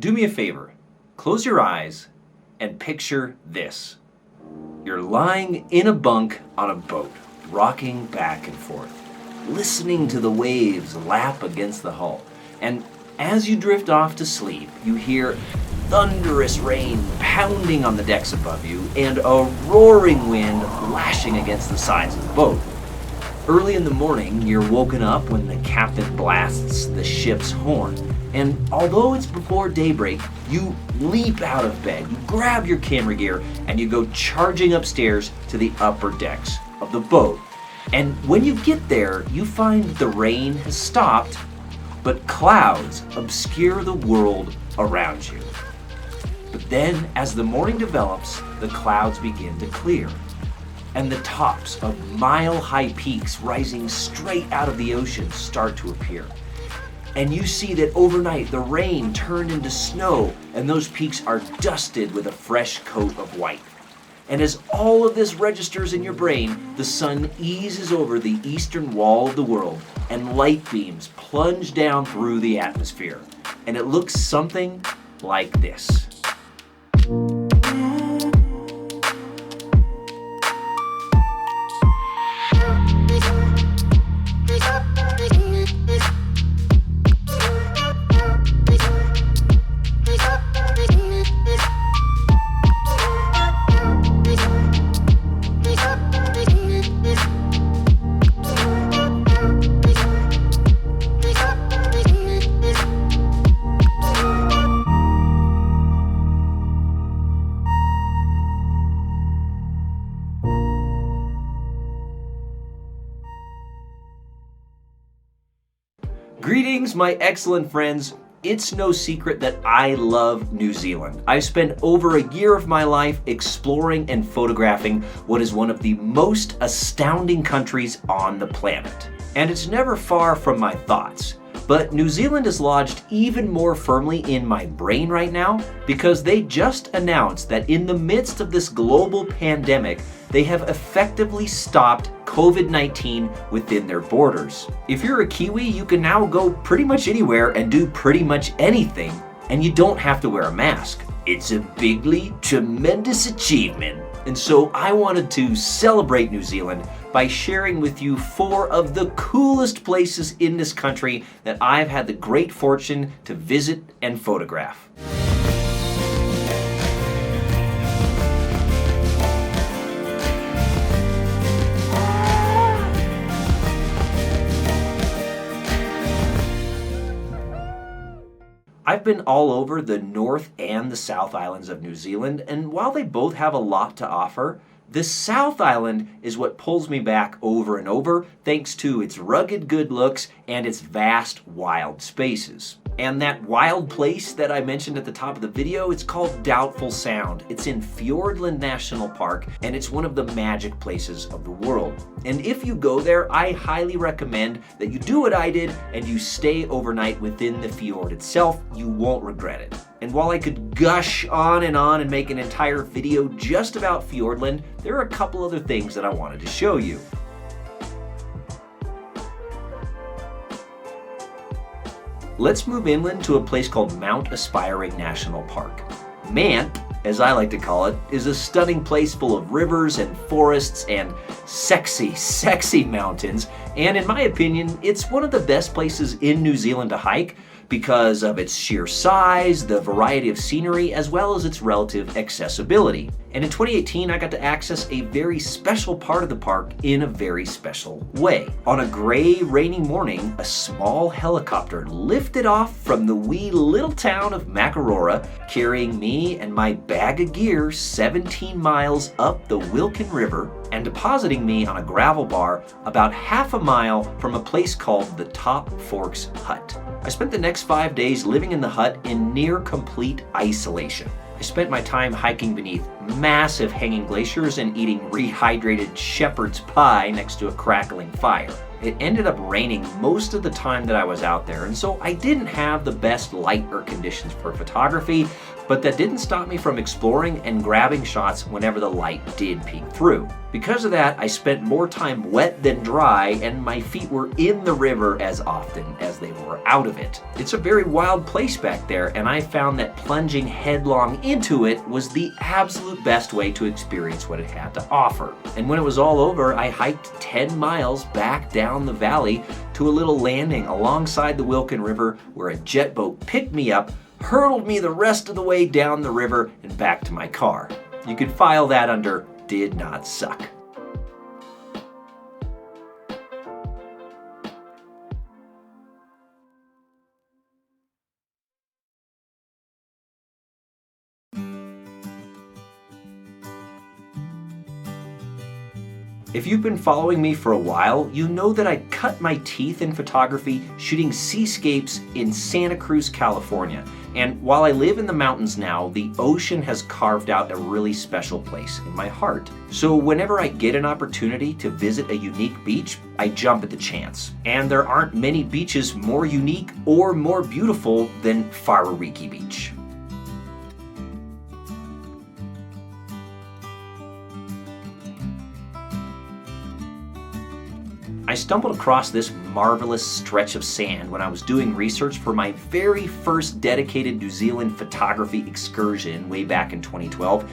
Do me a favor, close your eyes and picture this. You're lying in a bunk on a boat, rocking back and forth, listening to the waves lap against the hull. And as you drift off to sleep, you hear thunderous rain pounding on the decks above you and a roaring wind lashing against the sides of the boat. Early in the morning, you're woken up when the captain blasts the ship's horn. And although it's before daybreak, you leap out of bed, you grab your camera gear, and you go charging upstairs to the upper decks of the boat. And when you get there, you find that the rain has stopped, but clouds obscure the world around you. But then, as the morning develops, the clouds begin to clear, and the tops of mile-high peaks rising straight out of the ocean start to appear. And you see that overnight the rain turned into snow, and those peaks are dusted with a fresh coat of white. And as all of this registers in your brain, the sun eases over the eastern wall of the world, and light beams plunge down through the atmosphere. And it looks something like this. Greetings, my excellent friends. It's no secret that I love New Zealand. I've spent over a year of my life exploring and photographing what is one of the most astounding countries on the planet. And it's never far from my thoughts. But New Zealand is lodged even more firmly in my brain right now because they just announced that in the midst of this global pandemic, they have effectively stopped COVID-19 within their borders. If you're a Kiwi, you can now go pretty much anywhere and do pretty much anything, and you don't have to wear a mask. It's a bigly tremendous achievement. And so I wanted to celebrate New Zealand by sharing with you 4 of the coolest places in this country that I've had the great fortune to visit and photograph. I've been all over the North and the South Islands of New Zealand, and while they both have a lot to offer, the South Island is what pulls me back over and over thanks to its rugged good looks and its vast wild spaces. And that wild place that I mentioned at the top of the video, it's called Doubtful Sound. It's in Fiordland National Park, and it's one of the magic places of the world. And if you go there, I highly recommend that you do what I did and you stay overnight within the fjord itself. You won't regret it. And while I could gush on and make an entire video just about Fiordland, there are a couple other things that I wanted to show you. Let's move inland to a place called Mount Aspiring National Park. Mant, as I like to call it, is a stunning place full of rivers and forests and sexy, sexy mountains. And in my opinion, it's one of the best places in New Zealand to hike because of its sheer size, the variety of scenery, as well as its relative accessibility. And in 2018, I got to access a very special part of the park in a very special way. On a gray, rainy morning, a small helicopter lifted off from the wee little town of Makarora, carrying me and my bag of gear 17 miles up the Wilkin River and depositing me on a gravel bar about half a mile from a place called the Top Forks Hut. I spent the next 5 days living in the hut in near complete isolation. I spent my time hiking beneath massive hanging glaciers and eating rehydrated shepherd's pie next to a crackling fire. it ended up raining most of the time that I was out there, and so I didn't have the best light or conditions for photography, but that didn't stop me from exploring and grabbing shots whenever the light did peek through. Because of that, I spent more time wet than dry, and my feet were in the river as often as they were out of it. It's a very wild place back there, and I found that plunging headlong into it was the absolute best way to experience what it had to offer. And when it was all over, I hiked 10 miles back down the valley to a little landing alongside the Wilkin River where a jet boat picked me up, hurtled me the rest of the way down the river and back to my car. You could file that under did not suck. If you've been following me for a while, you know that I cut my teeth in photography shooting seascapes in Santa Cruz, California. And while I live in the mountains now, the ocean has carved out a really special place in my heart. So whenever I get an opportunity to visit a unique beach, I jump at the chance. And there aren't many beaches more unique or more beautiful than Farawiki Beach. I stumbled across this marvelous stretch of sand when I was doing research for my very first dedicated New Zealand photography excursion way back in 2012,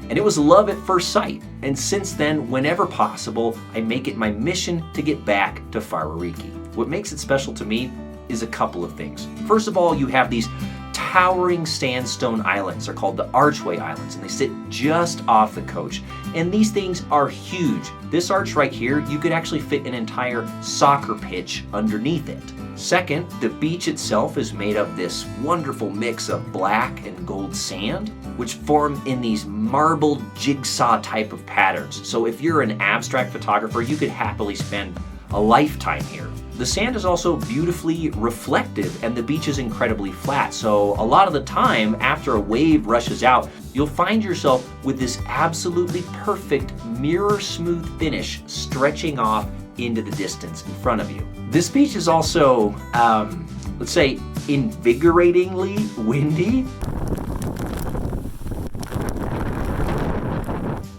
and it was love at first sight. And since then, whenever possible, I make it my mission to get back to Farawiki. What makes it special to me is a couple of things. First of all, you have these towering sandstone islands. They're called the Archway Islands, and they sit just off the coast. And these things are huge. This arch right here, you could actually fit an entire soccer pitch underneath it. Second, the beach itself is made of this wonderful mix of black and gold sand, which form in these marbled jigsaw type of patterns. So if you're an abstract photographer, you could happily spend a lifetime here. The sand is also beautifully reflective, and the beach is incredibly flat. So a lot of the time, after a wave rushes out, you'll find yourself with this absolutely perfect mirror smooth finish stretching off into the distance in front of you. This beach is also, let's say, invigoratingly windy.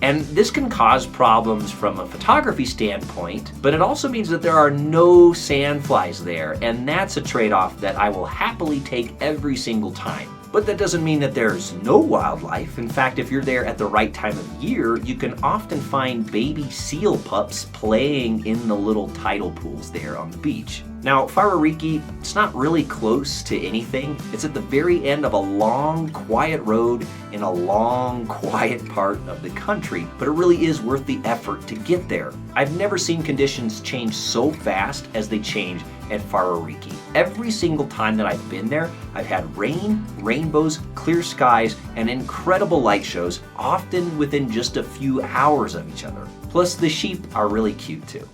And this can cause problems from a photography standpoint, but it also means that there are no sandflies there, and that's a trade-off that I will happily take every single time. But that doesn't mean that there's no wildlife. In fact, if you're there at the right time of year, you can often find baby seal pups playing in the little tidal pools there on the beach. Now, Farawiki, it's not really close to anything. It's at the very end of a long, quiet road in a long, quiet part of the country, but it really is worth the effort to get there. I've never seen conditions change so fast as they change at Farawiki. Every single time that I've been there, I've had rain, rainbows, clear skies, and incredible light shows, often within just a few hours of each other. Plus, the sheep are really cute too.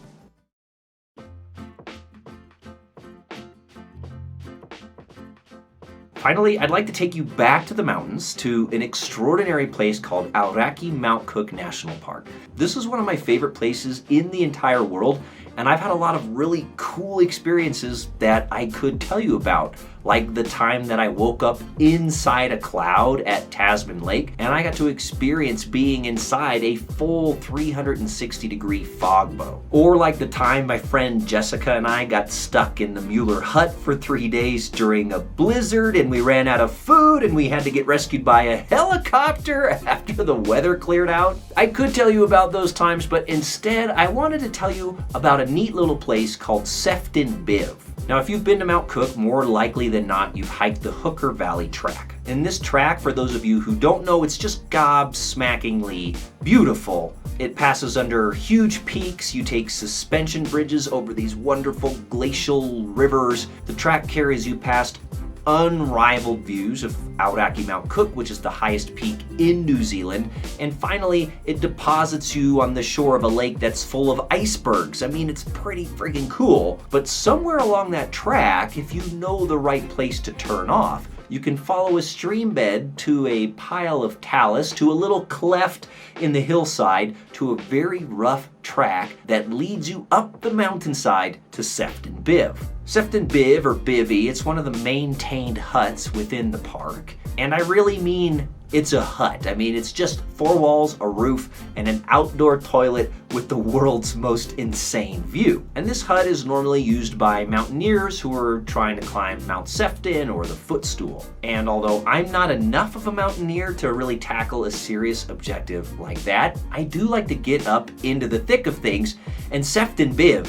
Finally, I'd like to take you back to the mountains to an extraordinary place called Aoraki Mount Cook National Park. This is one of my favorite places in the entire world, and I've had a lot of really cool experiences that I could tell you about, like the time that I woke up inside a cloud at Tasman Lake, and I got to experience being inside a full 360-degree fog bow. Or like the time my friend Jessica and I got stuck in the Mueller hut for 3 days during a blizzard, and we ran out of food and we had to get rescued by a helicopter after the weather cleared out. I could tell you about those times, but instead I wanted to tell you about a neat little place called Sefton Biv. Now, if you've been to Mount Cook, more likely than not, you've hiked the Hooker Valley Track. And this track, for those of you who don't know, it's just gobsmackingly beautiful. It passes under huge peaks. You take suspension bridges over these wonderful glacial rivers. The track carries you past unrivaled views of Aoraki Mount Cook, which is the highest peak in New Zealand. And finally, it deposits you on the shore of a lake that's full of icebergs. I mean, it's pretty friggin' cool. But somewhere along that track, if you know the right place to turn off, you can follow a stream bed to a pile of talus, to a little cleft in the hillside, to a very rough track that leads you up the mountainside to Sefton Biv. Sefton Biv, or Bivvy, it's one of the maintained huts within the park. And I really mean it's a hut. I mean, it's just 4 walls, a roof, and an outdoor toilet with the world's most insane view. And this hut is normally used by mountaineers who are trying to climb Mount Sefton or the Footstool. And although I'm not enough of a mountaineer to really tackle a serious objective like that, I do like to get up into the thick of things, and Sefton Biv,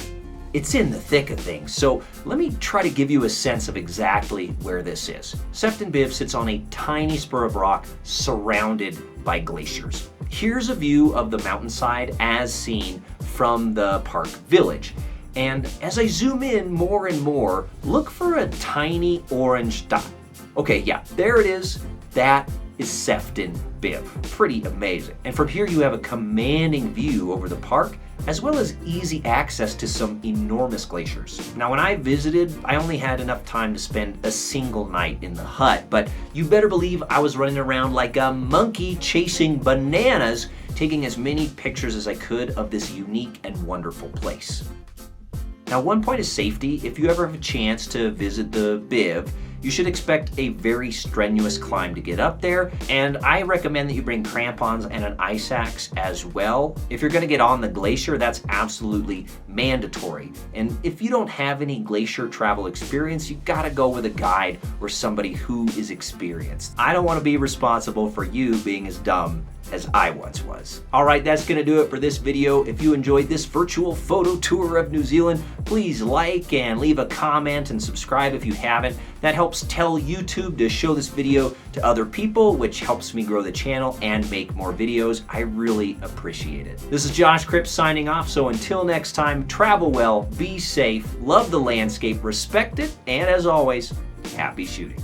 it's in the thick of things. So let me try to give you a sense of exactly where this is. Sefton Biv sits on a tiny spur of rock surrounded by glaciers. Here's a view of the mountainside as seen from the park village. And as I zoom in more and more, look for a tiny orange dot. Okay, yeah, there it is. That is Sefton Biv. Pretty amazing. And from here you have a commanding view over the park, as well as easy access to some enormous glaciers. Now, when I visited, I only had enough time to spend a single night in the hut, but you better believe I was running around like a monkey chasing bananas, taking as many pictures as I could of this unique and wonderful place. Now, one point of safety, if you ever have a chance to visit the Biv, you should expect a very strenuous climb to get up there, and I recommend that you bring crampons and an ice axe as well. If you're gonna get on the glacier, that's absolutely mandatory. And if you don't have any glacier travel experience, you gotta go with a guide or somebody who is experienced. I don't wanna be responsible for you being as dumb as I once was. All right, that's gonna do it for this video. If you enjoyed this virtual photo tour of New Zealand, please like and leave a comment and subscribe if you haven't. That helps tell YouTube to show this video to other people, which helps me grow the channel and make more videos. I really appreciate it. This is Josh Cripps signing off, so until next time, travel well, be safe, love the landscape, respect it, and as always, happy shooting.